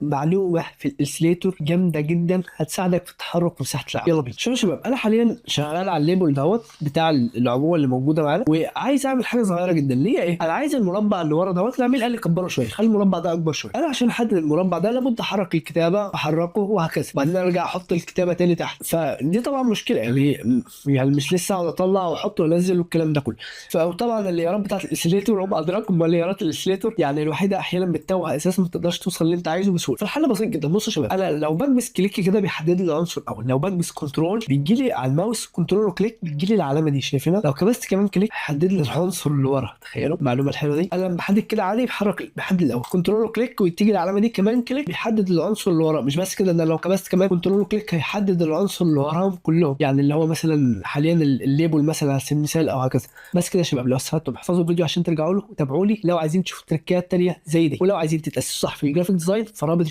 معلومه في الاسليتور جامده جدا هتساعدك في التحرك ومساحه العمل. يلا بينا. شوف يا شباب، انا حاليا شغال على الليبل دوت بتاع العبوه اللي موجوده معانا، وعايز اعمل حاجه صغيره جدا. ليه ايه؟ انا عايز المربع اللي ورا دوت، العميل قال لي كبره شويه، خلي المربع ده اكبر شويه. انا عشان احدد المربع ده لابد احرك الكتابه، احركه وهكذا، بعدين ارجع احط الكتابه تاني تحت. فدي طبعا مشكله، يعني مش لسه اقعد اطلع واحط وانزل والكلام ده كله. فطبعا الليارات بتاعت الاسليتور هم ادراكم ما ليارات الاسليتور يعني الوحيده احيانا بتتوه اساسا، ما تقدرش توصل اللي انت عايزه بسهوله. فالحل بسيط جدا. بص يا شباب، انا لو بلمس كليك كده بيحدد لي العنصر الاول، لو بلمس كنترول بيجي لي على الماوس كنترول وكليك بيجي لي العلامه دي شايفينها، لو كبست كمان كليك حدد لي العنصر اللي ورا. تخيلوا المعلومه الحلوه دي. انا لما بحدد كده عادي بيحدد الاول كنترول وكليك وتيجي العلامه دي كمان كليك بيحدد العنصر اللي ورا. مش بس كده، انا لو كبست كمان كنترول وكليك هيحدد العنصر اللي وراهم كلهم، يعني اللي هو مثلا حاليا الليبل مثلا على سبيل المثال او هكذا. بس كده يا شباب، لو استفدتم احفظوا الفيديو عشان ترجعوا له وتابعوا لي لو عايزين تشوفوا تريكات تانية زي دي، ولو عايزين تتاسسوا صح في الجرافيك ديزاين فرابط